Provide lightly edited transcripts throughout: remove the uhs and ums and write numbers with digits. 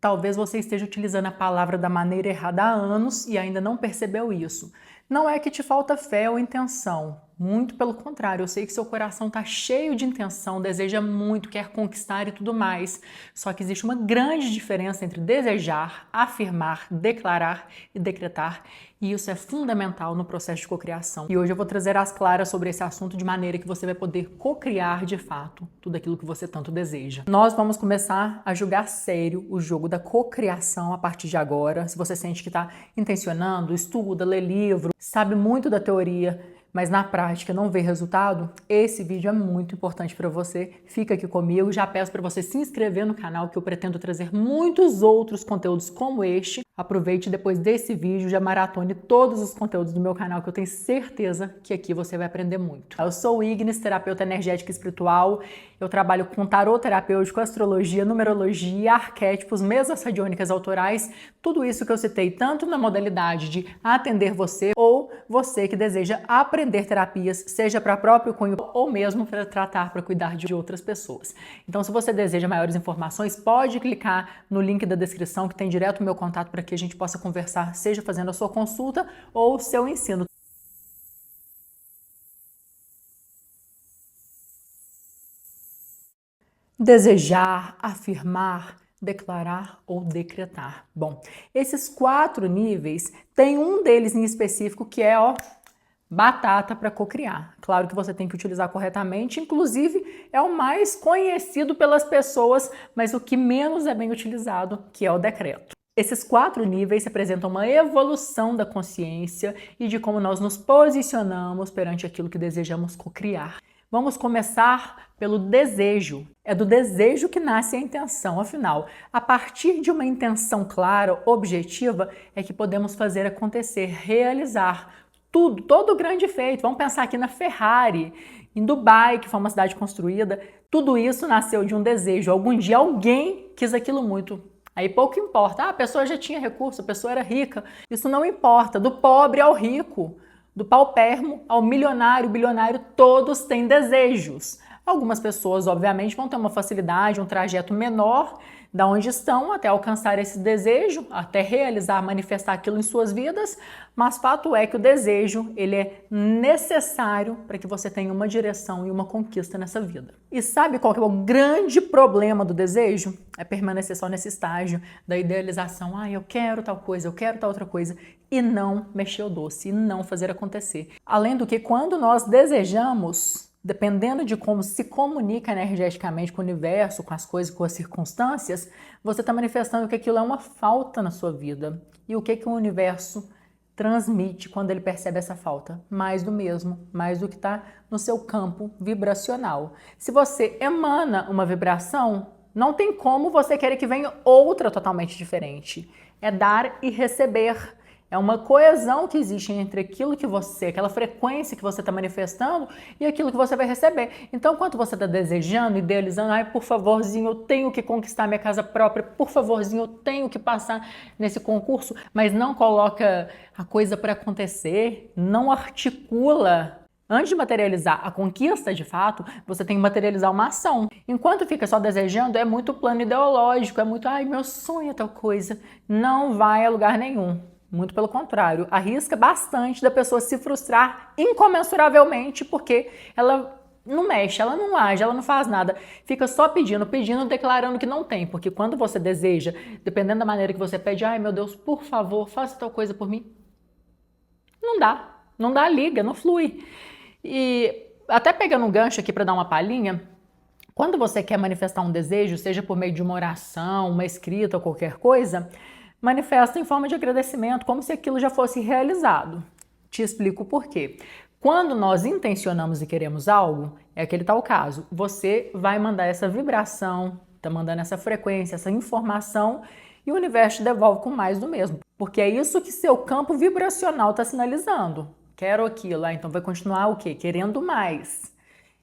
Talvez você esteja utilizando a palavra da maneira errada há anos e ainda não percebeu isso. Não é que te falta fé ou intenção. Muito pelo contrário, eu sei que seu coração está cheio de intenção, deseja muito, quer conquistar e tudo mais. Só que existe uma grande diferença entre desejar, afirmar, declarar e decretar. E isso é fundamental no processo de cocriação. E hoje eu vou trazer às claras sobre esse assunto de maneira que você vai poder cocriar de fato tudo aquilo que você tanto deseja. Nós vamos começar a jogar sério o jogo da cocriação a partir de agora. Se você sente que está intencionando, estuda, lê livro, sabe muito da teoria, mas na prática não vê resultado, esse vídeo é muito importante para você. Fica aqui comigo, já peço para você se inscrever no canal que eu pretendo trazer muitos outros conteúdos como este. Aproveite depois desse vídeo, já maratone todos os conteúdos do meu canal que eu tenho certeza que aqui você vai aprender muito. Eu sou o Ignis, terapeuta energética e espiritual. Eu trabalho com tarô terapêutico, astrologia, numerologia, arquétipos, mesas radiônicas autorais, tudo isso que eu citei tanto na modalidade de atender você ou você que deseja aprender terapias, seja para próprio cunho ou mesmo para tratar, para cuidar de outras pessoas. Então, se você deseja maiores informações, pode clicar no link da descrição que tem direto o meu contato para que a gente possa conversar, seja fazendo a sua consulta ou o seu ensino. Desejar, afirmar, declarar ou decretar. Bom, esses 4 níveis, tem um deles em específico que é, batata para cocriar. Claro que você tem que utilizar corretamente, inclusive é o mais conhecido pelas pessoas, mas o que menos é bem utilizado, que é o decreto. Esses 4 níveis representam uma evolução da consciência e de como nós nos posicionamos perante aquilo que desejamos cocriar. Vamos começar pelo desejo. É do desejo que nasce a intenção. Afinal, a partir de uma intenção clara, objetiva, é que podemos fazer acontecer, realizar tudo, todo o grande feito. Vamos pensar aqui na Ferrari, em Dubai, que foi uma cidade construída. Tudo isso nasceu de um desejo. Algum dia alguém quis aquilo muito. Aí pouco importa. A pessoa já tinha recurso, a pessoa era rica. Isso não importa. Do pobre ao rico, do paupérrimo ao milionário, bilionário, todos têm desejos. Algumas pessoas, obviamente, vão ter uma facilidade, um trajeto menor da onde estão até alcançar esse desejo, até realizar, manifestar aquilo em suas vidas, mas fato é que o desejo, ele é necessário para que você tenha uma direção e uma conquista nessa vida. E sabe qual que é o grande problema do desejo? É permanecer só nesse estágio da idealização. Eu quero tal coisa, eu quero tal outra coisa, e não mexer o doce, e não fazer acontecer. Além do que, quando nós desejamos, dependendo de como se comunica energeticamente com o universo, com as coisas, com as circunstâncias, você está manifestando que aquilo é uma falta na sua vida. E o que o universo transmite quando ele percebe essa falta? Mais do mesmo, mais do que está no seu campo vibracional. Se você emana uma vibração, não tem como você querer que venha outra totalmente diferente. É dar e receber. É uma coesão que existe entre aquilo que você, aquela frequência que você está manifestando e aquilo que você vai receber. Então, quando você está desejando, idealizando, por favorzinho, eu tenho que conquistar minha casa própria, por favorzinho, eu tenho que passar nesse concurso, mas não coloca a coisa para acontecer, não articula. Antes de materializar a conquista, de fato, você tem que materializar uma ação. Enquanto fica só desejando, é muito plano ideológico, é muito, meu sonho é tal coisa. Não vai a lugar nenhum. Muito pelo contrário, arrisca bastante da pessoa se frustrar incomensuravelmente porque ela não mexe, ela não age, ela não faz nada. Fica só pedindo, declarando que não tem. Porque quando você deseja, dependendo da maneira que você pede, meu Deus, por favor, faça tal coisa por mim. Não dá liga, não flui. E até pegando um gancho aqui para dar uma palhinha, quando você quer manifestar um desejo, seja por meio de uma oração, uma escrita ou qualquer coisa, manifesta em forma de agradecimento, como se aquilo já fosse realizado. Te explico o porquê. Quando nós intencionamos e queremos algo, é aquele tal caso, você vai mandar essa vibração, tá mandando essa frequência, essa informação, e o universo te devolve com mais do mesmo. Porque é isso que seu campo vibracional está sinalizando. Quero aquilo, então vai continuar o quê? Querendo mais.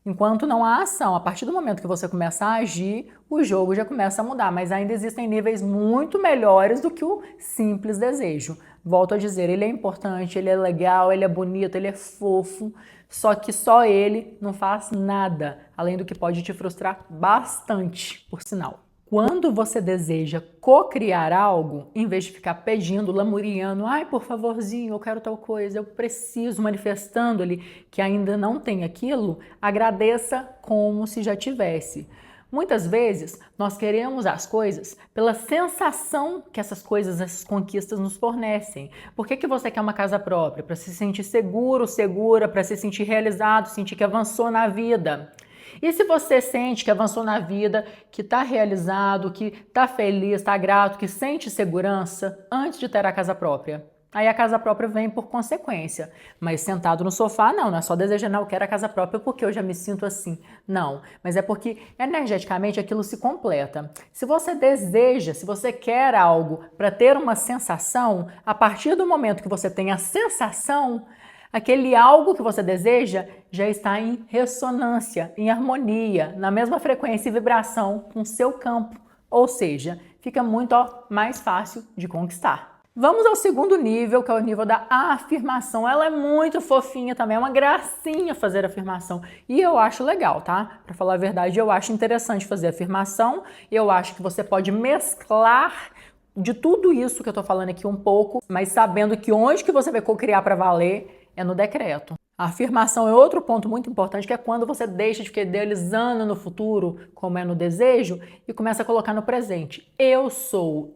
Enquanto não há ação, a partir do momento que você começa a agir, o jogo já começa a mudar, mas ainda existem níveis muito melhores do que o simples desejo. Volto a dizer, ele é importante, ele é legal, ele é bonito, ele é fofo, só que só ele não faz nada, além do que pode te frustrar bastante, por sinal. Quando você deseja cocriar algo, em vez de ficar pedindo, lamuriando, ai, por favorzinho, eu quero tal coisa, eu preciso, manifestando ali que ainda não tem aquilo, agradeça como se já tivesse. Muitas vezes, nós queremos as coisas pela sensação que essas coisas, essas conquistas nos fornecem. Por que você quer uma casa própria? Para se sentir seguro, segura, para se sentir realizado, sentir que avançou na vida. E se você sente que avançou na vida, que está realizado, que está feliz, está grato, que sente segurança antes de ter a casa própria? Aí a casa própria vem por consequência. Mas sentado no sofá, não é só desejar, não, eu quero a casa própria porque eu já me sinto assim. Não, mas é porque energeticamente aquilo se completa. Se você deseja, se você quer algo para ter uma sensação, a partir do momento que você tem a sensação, aquele algo que você deseja já está em ressonância, em harmonia, na mesma frequência e vibração com o seu campo. Ou seja, fica muito mais fácil de conquistar. Vamos ao segundo nível, que é o nível da afirmação. Ela é muito fofinha também, é uma gracinha fazer afirmação. E eu acho legal, tá? Para falar a verdade, eu acho interessante fazer afirmação. Eu acho que você pode mesclar de tudo isso que eu tô falando aqui um pouco, mas sabendo que onde que você vai cocriar para valer é no decreto. A afirmação é outro ponto muito importante, que é quando você deixa de ficar idealizando no futuro, como é no desejo, e começa a colocar no presente. Eu sou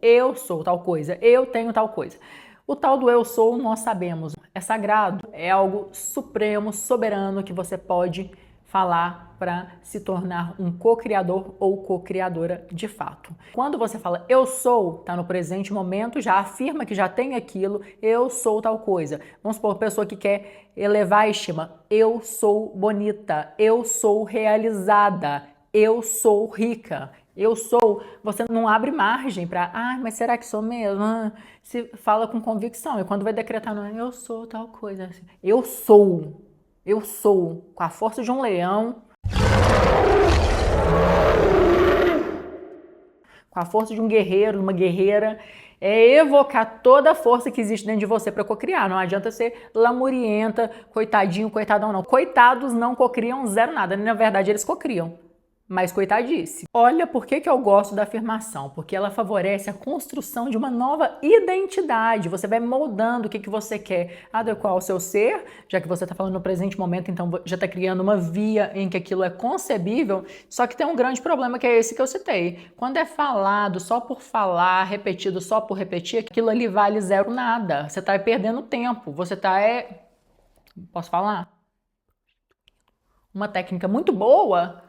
tal coisa, eu tenho tal coisa. O tal do eu sou, nós sabemos, é sagrado, é algo supremo, soberano, que você pode falar para se tornar um co-criador ou co-criadora de fato. Quando você fala eu sou, tá no presente momento, já afirma que já tem aquilo, eu sou tal coisa. Vamos supor, pessoa que quer elevar a estima, eu sou bonita, eu sou realizada, eu sou rica. Eu sou, você não abre margem para, mas será que sou mesmo? Se fala com convicção, e quando vai decretar, não, eu sou tal coisa, assim, eu sou, com a força de um leão, com a força de um guerreiro, uma guerreira, é evocar toda a força que existe dentro de você para cocriar. Não adianta ser lamurienta, coitadinho, coitadão, não. Coitados não cocriam zero nada, na verdade eles cocriam. Mas coitadice. Olha por que eu gosto da afirmação, porque ela favorece a construção de uma nova identidade. Você vai moldando o que você quer adequar ao seu ser, já que você está falando no presente momento, então já está criando uma via em que aquilo é concebível, só que tem um grande problema que é esse que eu citei. Quando é falado só por falar, repetido só por repetir, aquilo ali vale zero nada. Você está perdendo tempo, você está... Posso falar? Uma técnica muito boa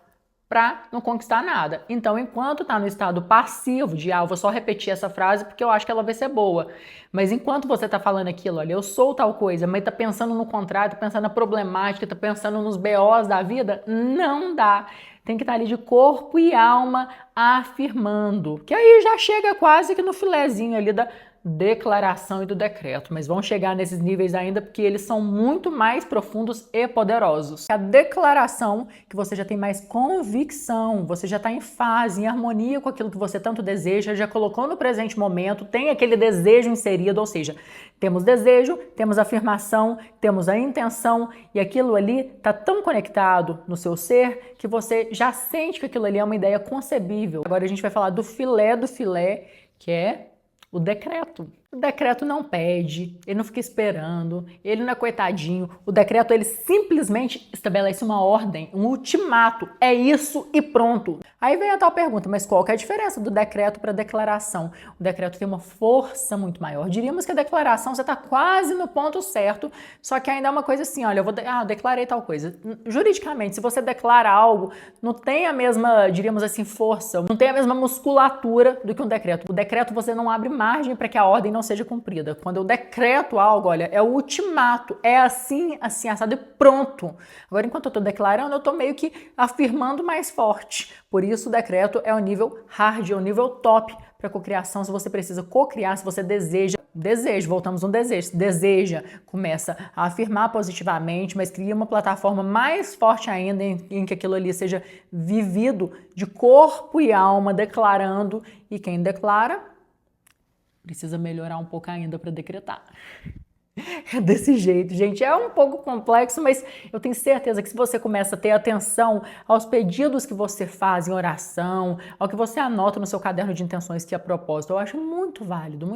para não conquistar nada. Então, enquanto está no estado passivo de, eu vou só repetir essa frase porque eu acho que ela vai ser boa. Mas enquanto você está falando aquilo, olha, eu sou tal coisa, mas está pensando no contrário, está pensando na problemática, está pensando nos BOs da vida, não dá. Tem que estar ali de corpo e alma afirmando. Que aí já chega quase que no filezinho ali da declaração e do decreto, mas vão chegar nesses níveis ainda porque eles são muito mais profundos e poderosos. A declaração, que você já tem mais convicção, você já está em fase, em harmonia com aquilo que você tanto deseja, já colocou no presente momento, tem aquele desejo inserido, ou seja, temos desejo, temos afirmação, temos a intenção e aquilo ali está tão conectado no seu ser que você já sente que aquilo ali é uma ideia concebível. Agora a gente vai falar do filé, que é o decreto. O decreto não pede, ele não fica esperando, ele não é coitadinho. O decreto, ele simplesmente estabelece uma ordem, um ultimato. É isso e pronto. Aí vem a tal pergunta, mas qual que é a diferença do decreto para a declaração? O decreto tem uma força muito maior. Diríamos que a declaração você está quase no ponto certo, só que ainda é uma coisa assim, olha, eu declarei tal coisa. Juridicamente, se você declara algo, não tem a mesma, diríamos assim, força, não tem a mesma musculatura do que um decreto. O decreto você não abre margem para que a ordem não seja cumprida. Quando eu decreto algo, olha, é o ultimato, é assim, assado e pronto. Agora, enquanto eu estou declarando, eu estou meio que afirmando mais forte. Por isso, o decreto é o nível hard, é o nível top para cocriação. Se você precisa cocriar, se você deseja, voltamos no desejo, se deseja, começa a afirmar positivamente, mas cria uma plataforma mais forte ainda em que aquilo ali seja vivido de corpo e alma, declarando, e quem declara precisa melhorar um pouco ainda para decretar. É desse jeito, gente. É um pouco complexo, mas eu tenho certeza que se você começa a ter atenção aos pedidos que você faz em oração, ao que você anota no seu caderno de intenções que é a propósito, eu acho muito válido,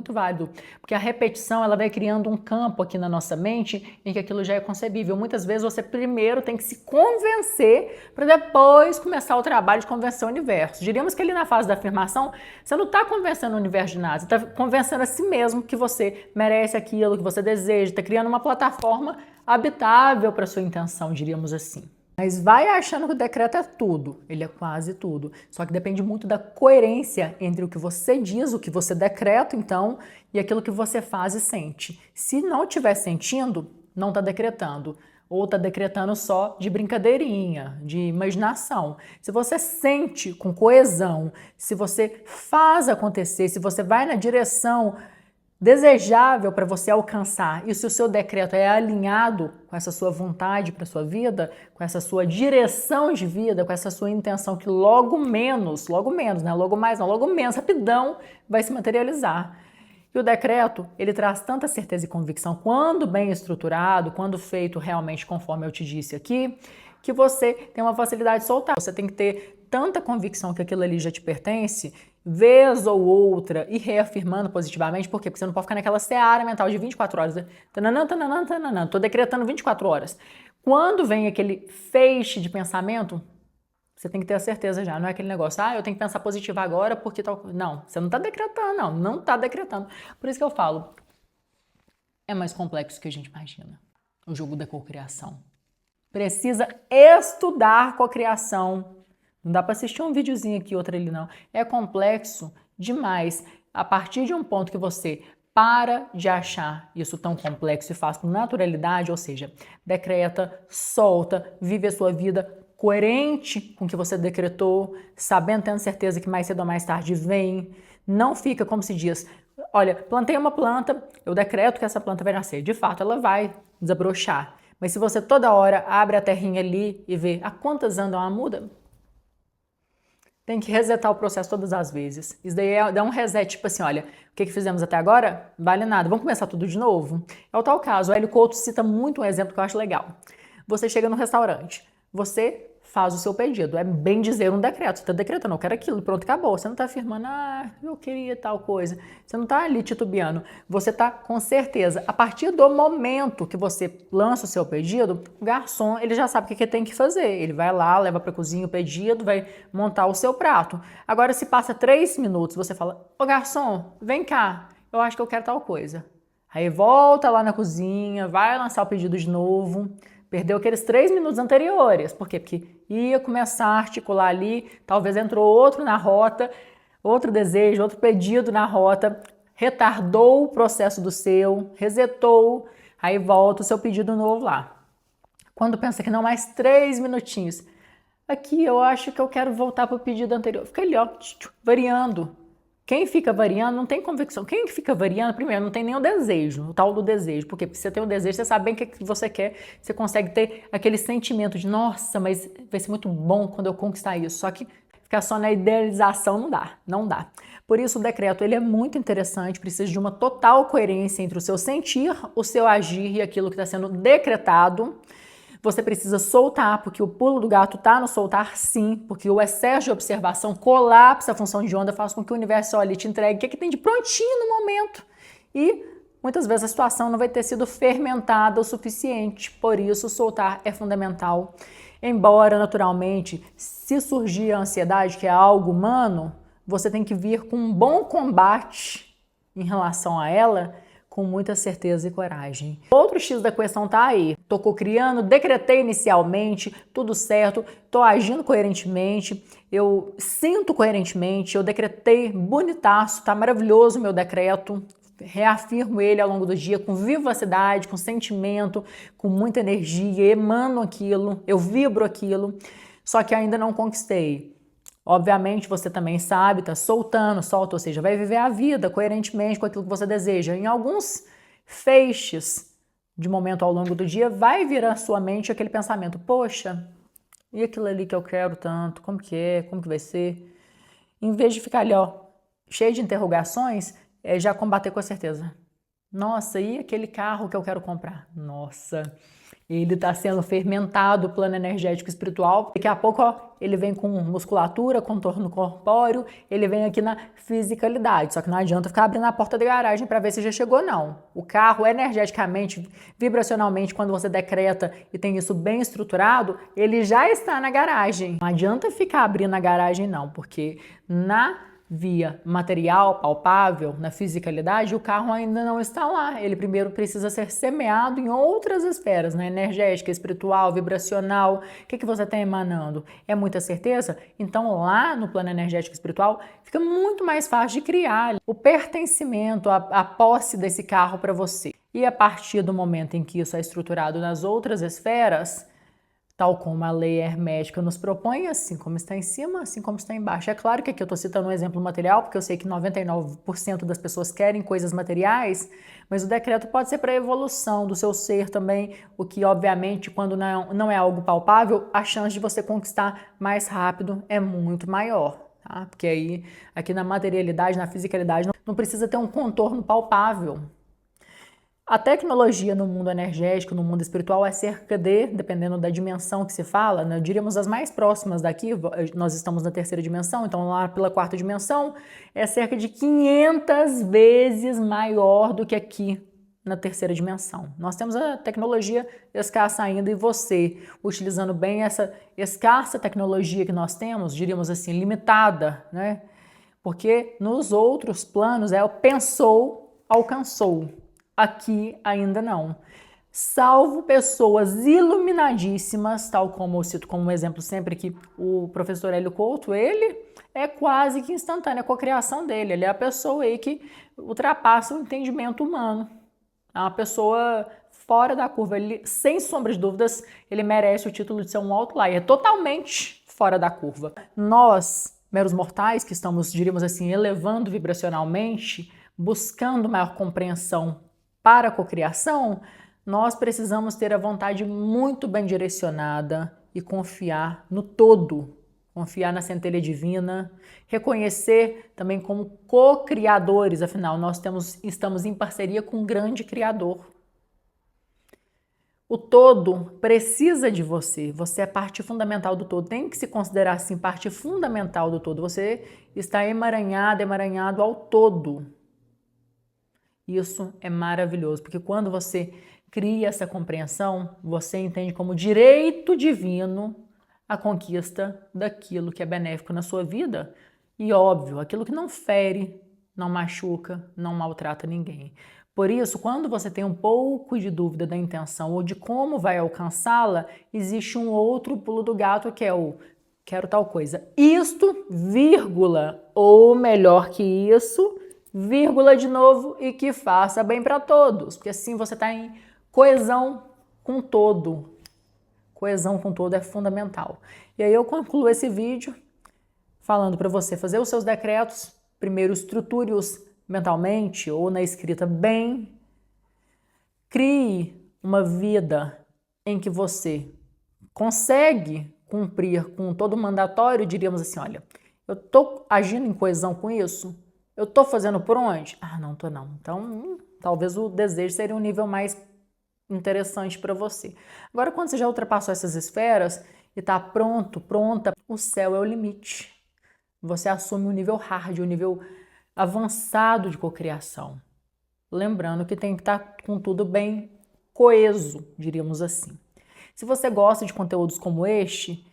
porque a repetição ela vai criando um campo aqui na nossa mente em que aquilo já é concebível. Muitas vezes você primeiro tem que se convencer para depois começar o trabalho de convencer o universo. Diríamos que ali na fase da afirmação, você não está convencendo o universo de nada, você está convencendo a si mesmo que você merece aquilo, que você deseja, está criando uma plataforma habitável para sua intenção, diríamos assim. Mas vai achando que o decreto é tudo, ele é quase tudo. Só que depende muito da coerência entre o que você diz, o que você decreta, então, e aquilo que você faz e sente. Se não estiver sentindo, não está decretando. Ou está decretando só de brincadeirinha, de imaginação. Se você sente com coesão, se você faz acontecer, se você vai na direção desejável para você alcançar, e se o seu decreto é alinhado com essa sua vontade para a sua vida, com essa sua direção de vida, com essa sua intenção que logo menos, né? Logo mais não, logo menos, rapidão, vai se materializar. E o decreto, ele traz tanta certeza e convicção, quando bem estruturado, quando feito realmente conforme eu te disse aqui, que você tem uma facilidade de soltar. Você tem que ter tanta convicção que aquilo ali já te pertence, vez ou outra, e reafirmando positivamente. Por quê? Porque você não pode ficar naquela seara mental de 24 horas. Tananã, tananã, tananã, tô decretando 24 horas. Quando vem aquele feixe de pensamento, você tem que ter a certeza já. Não é aquele negócio, eu tenho que pensar positivo agora porque tal. Não, você não está decretando, não está decretando. Por isso que eu falo, é mais complexo do que a gente imagina. O jogo da cocriação. Precisa estudar cocriação. Não dá para assistir um videozinho aqui, outro ali, não. É complexo demais. A partir de um ponto que você para de achar isso tão complexo e faz com naturalidade, ou seja, decreta, solta, vive a sua vida coerente com o que você decretou, sabendo, tendo certeza que mais cedo ou mais tarde vem. Não fica como se diz, olha, plantei uma planta, eu decreto que essa planta vai nascer. De fato, ela vai desabrochar. Mas se você toda hora abre a terrinha ali e vê a quantas andam a muda, tem que resetar o processo todas as vezes. Isso daí dá um reset, tipo assim, olha, o que fizemos até agora? Vale nada, vamos começar tudo de novo? É o tal caso, o Hélio Couto cita muito um exemplo que eu acho legal. Você chega no restaurante, você faz o seu pedido, é bem dizer um decreto, você está decretando, eu quero aquilo, e pronto, acabou. Você não está afirmando, eu queria tal coisa. Você não está ali titubeando, você está com certeza. A partir do momento que você lança o seu pedido, o garçom, ele já sabe o que tem que fazer. Ele vai lá, leva para a cozinha o pedido, vai montar o seu prato. Agora, se passa 3 minutos, você fala, ô garçom, vem cá, eu acho que eu quero tal coisa. Aí volta lá na cozinha, vai lançar o pedido de novo. Perdeu aqueles 3 minutos anteriores. Por quê? Porque ia começar a articular ali, talvez entrou outro na rota, outro desejo, outro pedido na rota, retardou o processo do seu, resetou, aí volta o seu pedido novo lá. Quando pensa que não, mais 3 minutinhos. Aqui eu acho que eu quero voltar para o pedido anterior. Fica ali, ó, variando. Quem fica variando não tem convicção. Quem fica variando, primeiro, não tem nem o desejo, o tal do desejo. Porque se você tem o desejo, você sabe bem o que você quer, você consegue ter aquele sentimento de, nossa, mas vai ser muito bom quando eu conquistar isso. Só que ficar só na idealização não dá. Por isso o decreto ele é muito interessante, precisa de uma total coerência entre o seu sentir, o seu agir e aquilo que está sendo decretado. Você precisa soltar, porque o pulo do gato está no soltar sim, porque o excesso de observação colapsa a função de onda, faz com que o universo olhe e te entregue o que tem de prontinho no momento. E muitas vezes a situação não vai ter sido fermentada o suficiente, por isso soltar é fundamental. Embora, naturalmente, se surgir a ansiedade, que é algo humano, você tem que vir com um bom combate em relação a ela, com muita certeza e coragem. Outro X da questão tá aí. Tô cocriando, decretei inicialmente, tudo certo, tô agindo coerentemente, eu sinto coerentemente, eu decretei bonitaço, tá maravilhoso o meu decreto. Reafirmo ele ao longo do dia com vivacidade, com sentimento, com muita energia, emano aquilo, eu vibro aquilo, só que ainda não conquistei. Obviamente você também sabe, tá soltando, solta, ou seja, vai viver a vida coerentemente com aquilo que você deseja. Em alguns feixes de momento ao longo do dia, vai vir à sua mente aquele pensamento, poxa, e aquilo ali que eu quero tanto, como que é, como que vai ser? Em vez de ficar ali, ó, cheio de interrogações, já combater com a certeza. Nossa, e aquele carro que eu quero comprar? Nossa, ele está sendo fermentado, o plano energético espiritual. Daqui a pouco, ó, ele vem com musculatura, contorno corpóreo, ele vem aqui na fisicalidade. Só que não adianta ficar abrindo a porta da garagem para ver se já chegou, não. O carro, energeticamente, vibracionalmente, quando você decreta e tem isso bem estruturado, ele já está na garagem. Não adianta ficar abrindo a garagem, não, porque na via material, palpável, na fisicalidade, o carro ainda não está lá. Ele primeiro precisa ser semeado em outras esferas, né? Energética, espiritual, vibracional. O que você está emanando? É muita certeza? Então lá no plano energético espiritual fica muito mais fácil de criar o pertencimento, a posse desse carro para você. E a partir do momento em que isso é estruturado nas outras esferas, tal como a lei hermética nos propõe, assim como está em cima, assim como está embaixo. É claro que aqui eu estou citando um exemplo material, porque eu sei que 99% das pessoas querem coisas materiais, mas o decreto pode ser para a evolução do seu ser também, o que, obviamente, quando não é algo palpável, a chance de você conquistar mais rápido é muito maior. Tá? Porque aí, aqui na materialidade, na fisicalidade, não precisa ter um contorno palpável. A tecnologia no mundo energético, no mundo espiritual, é cerca de, dependendo da dimensão que se fala, né, diríamos as mais próximas daqui, nós estamos na terceira dimensão, então lá pela quarta dimensão, é cerca de 500 vezes maior do que aqui na terceira dimensão. Nós temos a tecnologia escassa ainda e você, utilizando bem essa escassa tecnologia que nós temos, diríamos assim, limitada, né? Porque nos outros planos é o pensou, alcançou. Aqui ainda não. Salvo pessoas iluminadíssimas, tal como eu cito como exemplo sempre que o professor Hélio Couto, ele é quase que instantânea a cocriação dele. Ele é a pessoa aí que ultrapassa o entendimento humano. É uma pessoa fora da curva. Ele, sem sombra de dúvidas, ele merece o título de ser um outlier, totalmente fora da curva. Nós, meros mortais, que estamos, diríamos assim, elevando vibracionalmente, buscando maior compreensão para a cocriação, nós precisamos ter a vontade muito bem direcionada e confiar no todo, confiar na centelha divina, reconhecer também como co-criadores, afinal, nós estamos em parceria com um grande criador. O todo precisa de você, você é parte fundamental do todo, tem que se considerar assim, parte fundamental do todo, você está emaranhado ao todo. Isso é maravilhoso, porque quando você cria essa compreensão, você entende como direito divino a conquista daquilo que é benéfico na sua vida e, óbvio, aquilo que não fere, não machuca, não maltrata ninguém. Por isso, quando você tem um pouco de dúvida da intenção ou de como vai alcançá-la, existe um outro pulo do gato que é o quero tal coisa. Isto, vírgula, ou melhor que isso, vírgula de novo, e que faça bem para todos, porque assim você está em coesão com todo. Coesão com todo é fundamental. E aí eu concluo esse vídeo falando para você fazer os seus decretos, primeiro estruture-os mentalmente ou na escrita bem, crie uma vida em que você consegue cumprir com todo o mandatório, diríamos assim, olha, eu estou agindo em coesão com isso? Eu tô fazendo por onde? Ah, não tô não. Então, talvez o desejo seria um nível mais interessante para você. Agora, quando você já ultrapassou essas esferas e tá pronta, o céu é o limite. Você assume um nível hard, um nível avançado de cocriação. Lembrando que tem que estar com tudo bem coeso, diríamos assim. Se você gosta de conteúdos como este,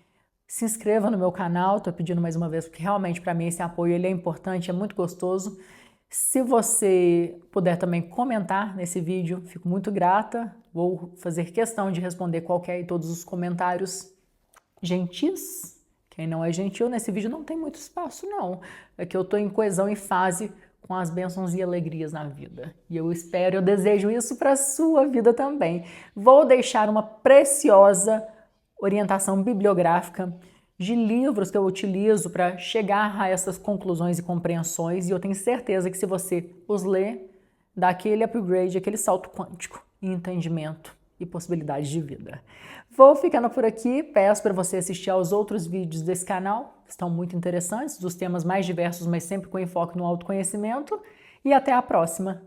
se inscreva no meu canal, estou pedindo mais uma vez, porque realmente para mim esse apoio ele é importante, é muito gostoso. Se você puder também comentar nesse vídeo, fico muito grata. Vou fazer questão de responder qualquer e todos os comentários gentis. Quem não é gentil nesse vídeo não tem muito espaço não. É que eu estou em coesão e fase com as bênçãos e alegrias na vida. E eu espero, eu desejo isso para a sua vida também. Vou deixar uma preciosa orientação bibliográfica de livros que eu utilizo para chegar a essas conclusões e compreensões, e eu tenho certeza que se você os ler, dá aquele upgrade, aquele salto quântico em entendimento e possibilidades de vida. Vou ficando por aqui, peço para você assistir aos outros vídeos desse canal, que estão muito interessantes, dos temas mais diversos, mas sempre com enfoque no autoconhecimento, e até a próxima!